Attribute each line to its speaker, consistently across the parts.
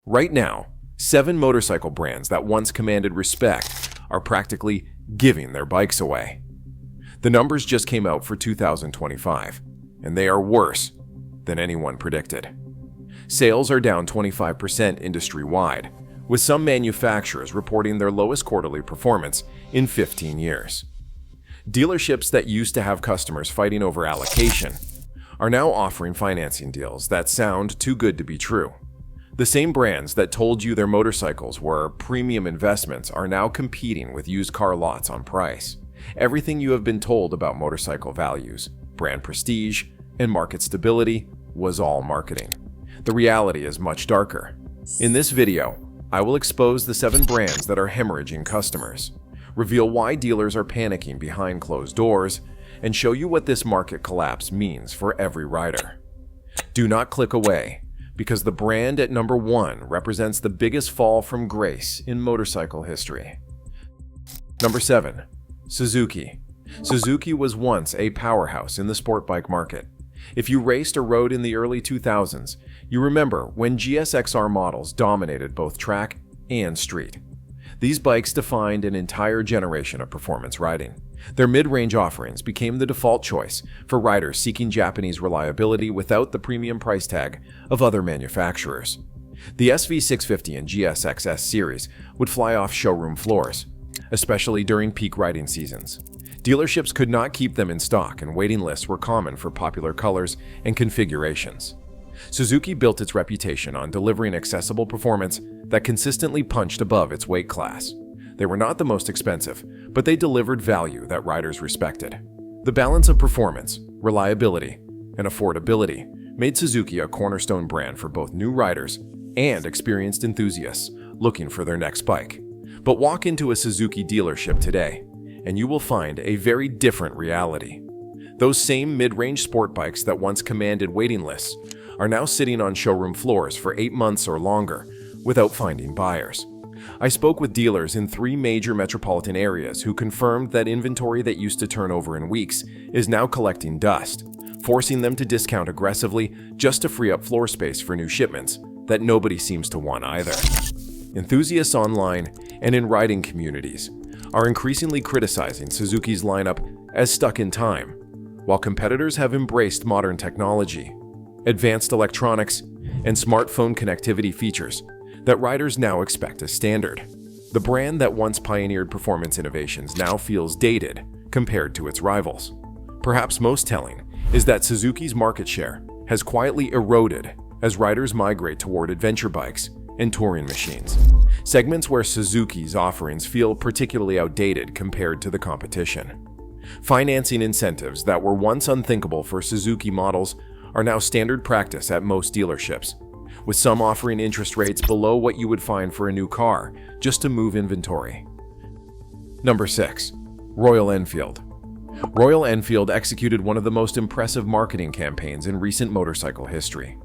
Speaker 1: Right now, 7 motorcycle brands that once commanded respect are practically giving their bikes away. The numbers just came out for 2025, and they are worse than anyone predicted. Sales are down 25% industry-wide, with some manufacturers reporting their lowest quarterly performance in 15 years. Dealerships that used to have customers fighting over allocation are now offering financing deals that sound too good to be true. The same brands that told you their motorcycles were premium investments are now competing with used car lots on price. Everything you have been told about motorcycle values, brand prestige, and market stability was all marketing. The reality is much darker. In this video, I will expose the 7 brands that are hemorrhaging customers, reveal why dealers are panicking behind closed doors, and show you what this market collapse means for every rider. Do not click away, because the brand at number 1 represents the biggest fall from grace in motorcycle history. Number 7. Suzuki. Suzuki was once a powerhouse in the sport bike market. If you raced or rode in the early 2000s, you remember when GSXR models dominated both track and street. These bikes defined an entire generation of performance riding. Their mid-range offerings became the default choice for riders seeking Japanese reliability without the premium price tag of other manufacturers. The SV650 and GSX-S series would fly off showroom floors, especially during peak riding seasons. Dealerships could not keep them in stock, and waiting lists were common for popular colors and configurations. Suzuki built its reputation on delivering accessible performance that consistently punched above its weight class. They were not the most expensive, but they delivered value that riders respected. The balance of performance, reliability, and affordability made Suzuki a cornerstone brand for both new riders and experienced enthusiasts looking for their next bike. But walk into a Suzuki dealership today, and you will find a very different reality. Those same mid-range sport bikes that once commanded waiting lists are now sitting on showroom floors for 8 months or longer without finding buyers. I spoke with dealers in 3 major metropolitan areas who confirmed that inventory that used to turn over in weeks is now collecting dust, forcing them to discount aggressively just to free up floor space for new shipments that nobody seems to want either. Enthusiasts online and in riding communities are increasingly criticizing Suzuki's lineup as stuck in time, while competitors have embraced modern technology, advanced electronics, and smartphone connectivity features that riders now expect as standard. The brand that once pioneered performance innovations now feels dated compared to its rivals. Perhaps most telling is that Suzuki's market share has quietly eroded as riders migrate toward adventure bikes and touring machines, segments where Suzuki's offerings feel particularly outdated compared to the competition. Financing incentives that were once unthinkable for Suzuki models are now standard practice at most dealerships, with some offering interest rates below what you would find for a new car just to move inventory. Number 6. Royal Enfield. Royal Enfield executed one of the most impressive marketing campaigns in recent motorcycle history.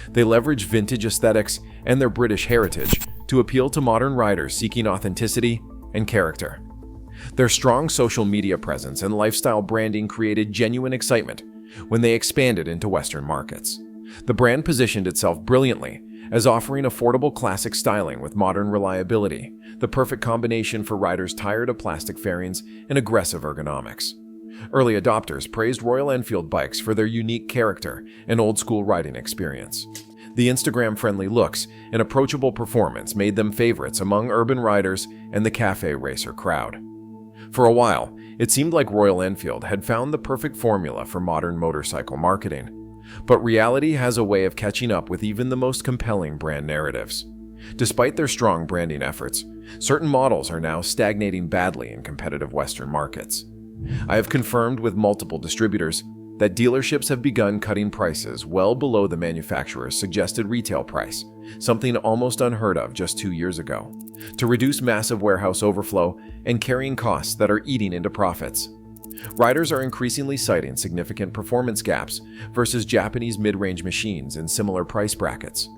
Speaker 1: They leveraged vintage aesthetics and their British heritage to appeal to modern riders seeking authenticity and character. Their strong social media presence and lifestyle branding created genuine excitement when they expanded into Western markets. The brand positioned itself brilliantly as offering affordable classic styling with modern reliability, the perfect combination for riders tired of plastic fairings and aggressive ergonomics. Early adopters praised Royal Enfield bikes for their unique character and old-school riding experience. The Instagram-friendly looks and approachable performance made them favorites among urban riders and the cafe racer crowd. For a while, it seemed like Royal Enfield had found the perfect formula for modern motorcycle marketing. But reality has a way of catching up with even the most compelling brand narratives. Despite their strong branding efforts, certain models are now stagnating badly in competitive Western markets. I have confirmed with multiple distributors that dealerships have begun cutting prices well below the manufacturer's suggested retail price, something almost unheard of just 2 years ago, to reduce massive warehouse overflow and carrying costs that are eating into profits. Riders are increasingly citing significant performance gaps versus Japanese mid-range machines in similar price brackets.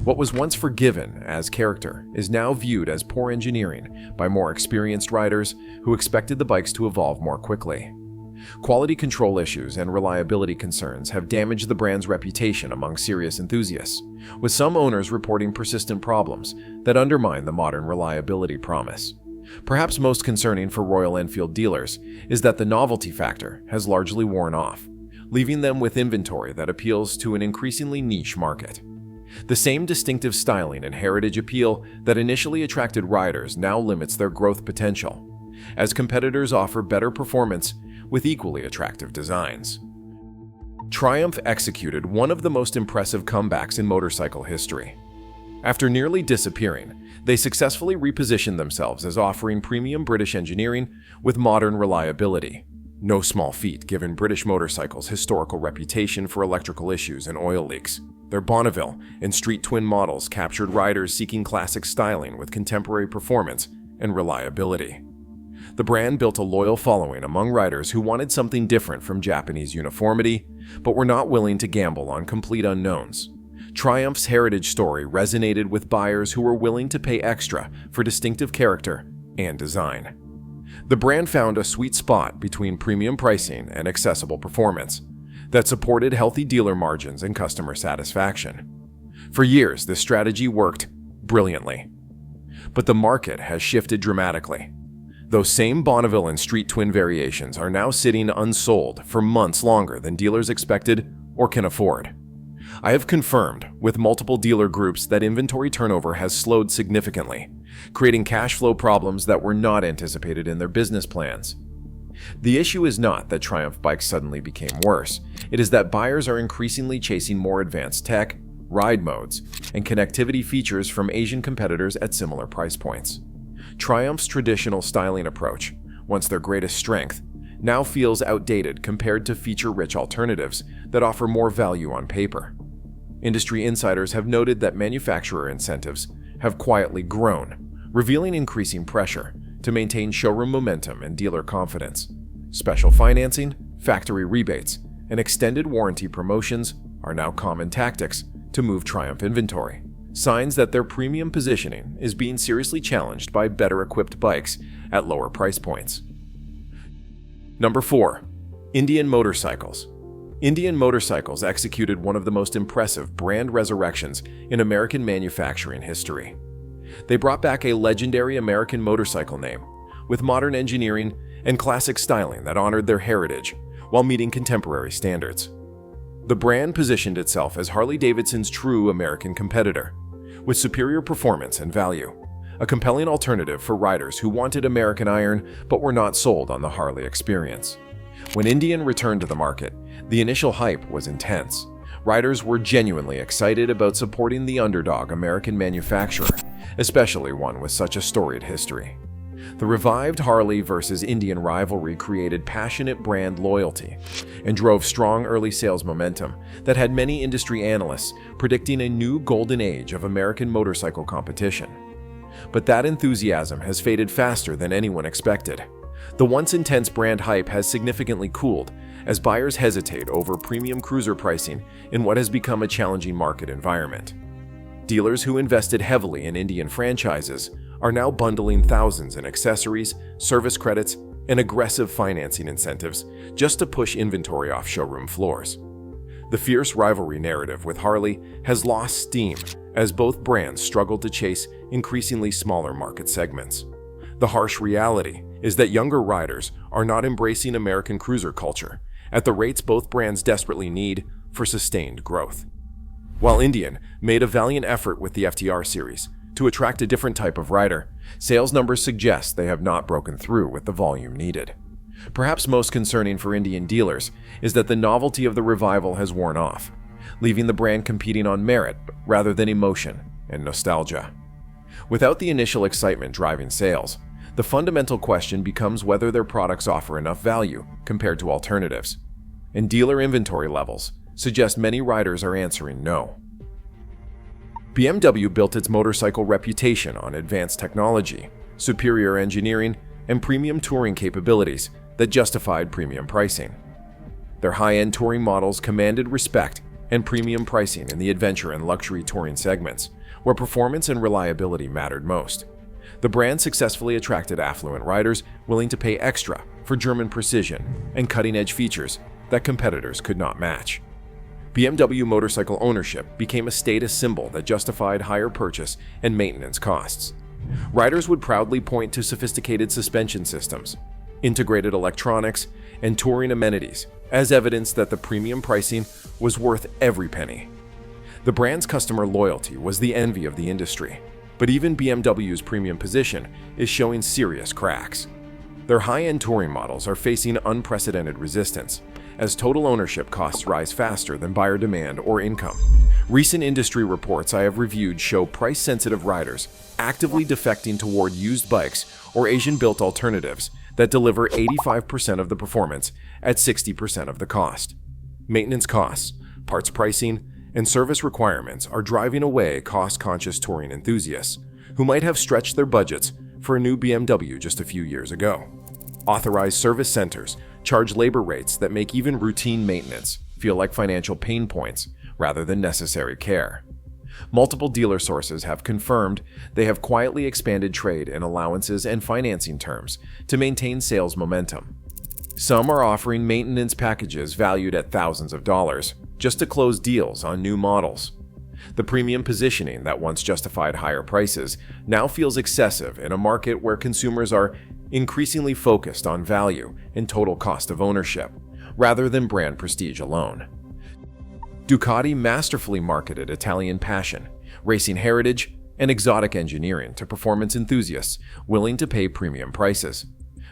Speaker 1: What was once forgiven as character is now viewed as poor engineering by more experienced riders who expected the bikes to evolve more quickly. Quality control issues and reliability concerns have damaged the brand's reputation among serious enthusiasts, with some owners reporting persistent problems that undermine the modern reliability promise. Perhaps most concerning for Royal Enfield dealers is that the novelty factor has largely worn off, leaving them with inventory that appeals to an increasingly niche market. The same distinctive styling and heritage appeal that initially attracted riders now limits their growth potential, as competitors offer better performance with equally attractive designs. Triumph executed one of the most impressive comebacks in motorcycle history. After nearly disappearing, they successfully repositioned themselves as offering premium British engineering with modern reliability. No small feat given British motorcycles' historical reputation for electrical issues and oil leaks. Their Bonneville and Street Twin models captured riders seeking classic styling with contemporary performance and reliability. The brand built a loyal following among riders who wanted something different from Japanese uniformity, but were not willing to gamble on complete unknowns. Triumph's heritage story resonated with buyers who were willing to pay extra for distinctive character and design. The brand found a sweet spot between premium pricing and accessible performance that supported healthy dealer margins and customer satisfaction. For years, this strategy worked brilliantly. But the market has shifted dramatically. Those same Bonneville and Street Twin variations are now sitting unsold for months longer than dealers expected or can afford. I have confirmed with multiple dealer groups that inventory turnover has slowed significantly, creating cash flow problems that were not anticipated in their business plans. The issue is not that Triumph bikes suddenly became worse. It is that buyers are increasingly chasing more advanced tech, ride modes, and connectivity features from Asian competitors at similar price points. Triumph's traditional styling approach, once their greatest strength, now feels outdated compared to feature-rich alternatives that offer more value on paper. Industry insiders have noted that manufacturer incentives have quietly grown, revealing increasing pressure to maintain showroom momentum and dealer confidence. Special financing, factory rebates, and extended warranty promotions are now common tactics to move Triumph inventory, signs that their premium positioning is being seriously challenged by better-equipped bikes at lower price points. Number 4. Indian Motorcycles. Indian Motorcycles executed one of the most impressive brand resurrections in American manufacturing history. They brought back a legendary American motorcycle name, with modern engineering and classic styling that honored their heritage while meeting contemporary standards. The brand positioned itself as Harley-Davidson's true American competitor, with superior performance and value, a compelling alternative for riders who wanted American iron but were not sold on the Harley experience. When Indian returned to the market, the initial hype was intense. Riders were genuinely excited about supporting the underdog American manufacturer, especially one with such a storied history. The revived Harley versus Indian rivalry created passionate brand loyalty and drove strong early sales momentum that had many industry analysts predicting a new golden age of American motorcycle competition. But that enthusiasm has faded faster than anyone expected. The once intense brand hype has significantly cooled as buyers hesitate over premium cruiser pricing in what has become a challenging market environment. Dealers who invested heavily in Indian franchises are now bundling thousands in accessories, service credits, and aggressive financing incentives just to push inventory off showroom floors. The fierce rivalry narrative with Harley has lost steam as both brands struggle to chase increasingly smaller market segments. The harsh reality is that younger riders are not embracing American cruiser culture at the rates both brands desperately need for sustained growth. While Indian made a valiant effort with the FTR series to attract a different type of rider, sales numbers suggest they have not broken through with the volume needed. Perhaps most concerning for Indian dealers is that the novelty of the revival has worn off, leaving the brand competing on merit rather than emotion and nostalgia. Without the initial excitement driving sales, the fundamental question becomes whether their products offer enough value compared to alternatives. And dealer inventory levels suggest many riders are answering no. BMW built its motorcycle reputation on advanced technology, superior engineering, and premium touring capabilities that justified premium pricing. Their high-end touring models commanded respect and premium pricing in the adventure and luxury touring segments, where performance and reliability mattered most. The brand successfully attracted affluent riders willing to pay extra for German precision and cutting-edge features that competitors could not match. BMW motorcycle ownership became a status symbol that justified higher purchase and maintenance costs. Riders would proudly point to sophisticated suspension systems, integrated electronics, and touring amenities as evidence that the premium pricing was worth every penny. The brand's customer loyalty was the envy of the industry, but even BMW's premium position is showing serious cracks. Their high-end touring models are facing unprecedented resistance, as total ownership costs rise faster than buyer demand or income. Recent industry reports I have reviewed show price-sensitive riders actively defecting toward used bikes or Asian-built alternatives that deliver 85% of the performance at 60% of the cost. Maintenance costs, parts pricing, and service requirements are driving away cost-conscious touring enthusiasts who might have stretched their budgets for a new BMW just a few years ago. Authorized service centers charge labor rates that make even routine maintenance feel like financial pain points rather than necessary care. Multiple dealer sources have confirmed they have quietly expanded trade in allowances and financing terms to maintain sales momentum. Some are offering maintenance packages valued at thousands of dollars just to close deals on new models. The premium positioning that once justified higher prices now feels excessive in a market where consumers are increasingly focused on value and total cost of ownership, rather than brand prestige alone. Ducati masterfully marketed Italian passion, racing heritage, and exotic engineering to performance enthusiasts willing to pay premium prices.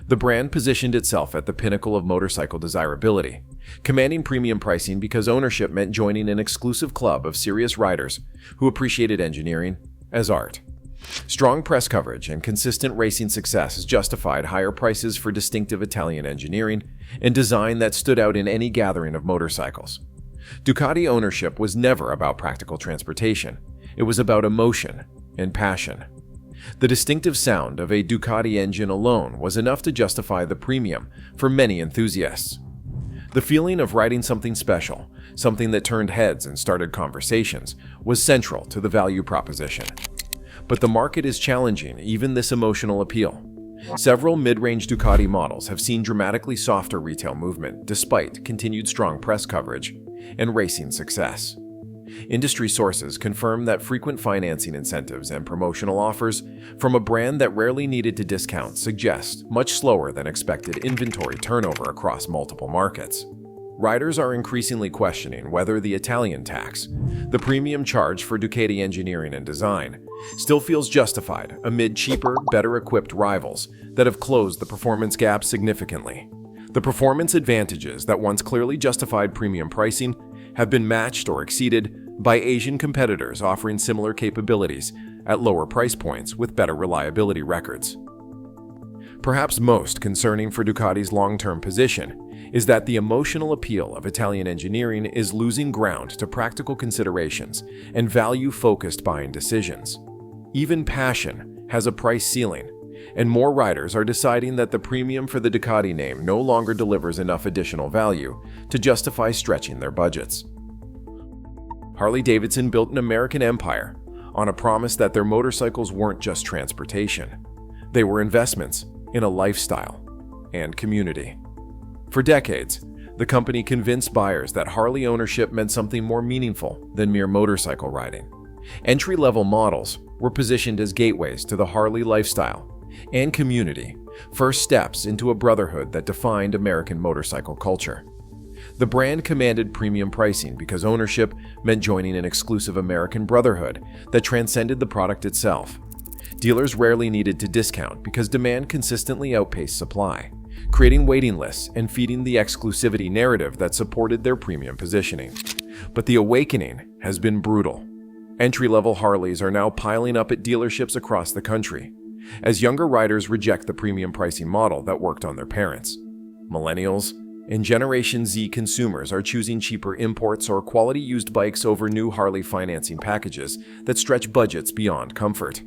Speaker 1: The brand positioned itself at the pinnacle of motorcycle desirability, commanding premium pricing because ownership meant joining an exclusive club of serious riders who appreciated engineering as art. Strong press coverage and consistent racing success has justified higher prices for distinctive Italian engineering and design that stood out in any gathering of motorcycles. Ducati ownership was never about practical transportation. It was about emotion and passion. The distinctive sound of a Ducati engine alone was enough to justify the premium for many enthusiasts. The feeling of riding something special, something that turned heads and started conversations, was central to the value proposition. But the market is challenging even this emotional appeal. Several mid-range Ducati models have seen dramatically softer retail movement despite continued strong press coverage and racing success. Industry sources confirm that frequent financing incentives and promotional offers from a brand that rarely needed to discount suggest much slower than expected inventory turnover across multiple markets. Riders are increasingly questioning whether the Italian tax, the premium charge for Ducati engineering and design, still feels justified amid cheaper, better-equipped rivals that have closed the performance gap significantly. The performance advantages that once clearly justified premium pricing have been matched or exceeded by Asian competitors offering similar capabilities at lower price points with better reliability records. Perhaps most concerning for Ducati's long-term position is that the emotional appeal of Italian engineering is losing ground to practical considerations and value-focused buying decisions. Even passion has a price ceiling, and more riders are deciding that the premium for the Ducati name no longer delivers enough additional value to justify stretching their budgets. Harley-Davidson built an American empire on a promise that their motorcycles weren't just transportation. They were investments in a lifestyle and community. For decades, the company convinced buyers that Harley ownership meant something more meaningful than mere motorcycle riding. Entry-level models were positioned as gateways to the Harley lifestyle and community, first steps into a brotherhood that defined American motorcycle culture. The brand commanded premium pricing because ownership meant joining an exclusive American brotherhood that transcended the product itself. Dealers rarely needed to discount because demand consistently outpaced supply, creating waiting lists and feeding the exclusivity narrative that supported their premium positioning. But the awakening has been brutal. Entry-level Harleys are now piling up at dealerships across the country, as younger riders reject the premium pricing model that worked on their parents. Millennials and Generation Z consumers are choosing cheaper imports or quality used bikes over new Harley financing packages that stretch budgets beyond comfort.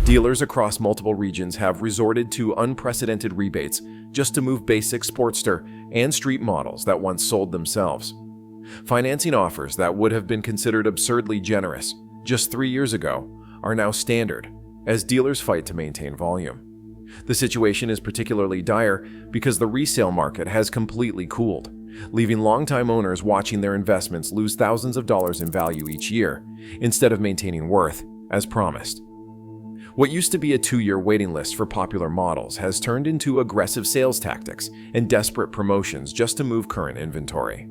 Speaker 1: Dealers across multiple regions have resorted to unprecedented rebates just to move basic Sportster and street models that once sold themselves. Financing offers that would have been considered absurdly generous just 3 years ago are now standard as dealers fight to maintain volume. The situation is particularly dire because the resale market has completely cooled, leaving longtime owners watching their investments lose thousands of dollars in value each year, instead of maintaining worth, as promised. What used to be a 2-year waiting list for popular models has turned into aggressive sales tactics and desperate promotions just to move current inventory.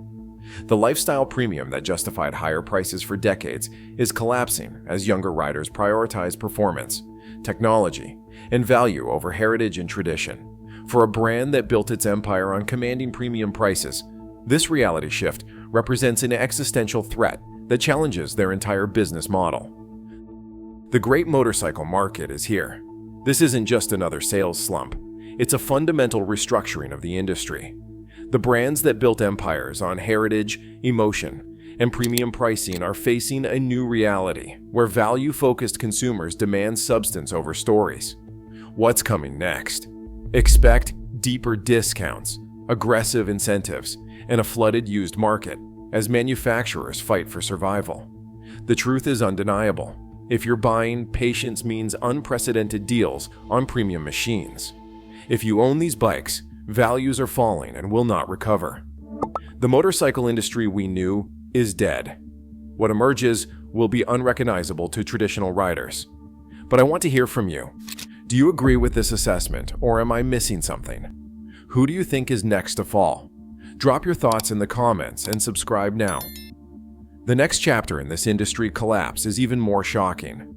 Speaker 1: The lifestyle premium that justified higher prices for decades is collapsing as younger riders prioritize performance, technology, and value over heritage and tradition. For a brand that built its empire on commanding premium prices, this reality shift represents an existential threat that challenges their entire business model. The great motorcycle market is here. This isn't just another sales slump. It's a fundamental restructuring of the industry. The brands that built empires on heritage, emotion, and premium pricing are facing a new reality where value-focused consumers demand substance over stories. What's coming next? Expect deeper discounts, aggressive incentives, and a flooded used market as manufacturers fight for survival. The truth is undeniable. If you're buying, patience means unprecedented deals on premium machines. If you own these bikes, values are falling and will not recover. The motorcycle industry we knew is dead. What emerges will be unrecognizable to traditional riders. But I want to hear from you. Do you agree with this assessment, or am I missing something? Who do you think is next to fall? Drop your thoughts in the comments and subscribe now. The next chapter in this industry collapse is even more shocking.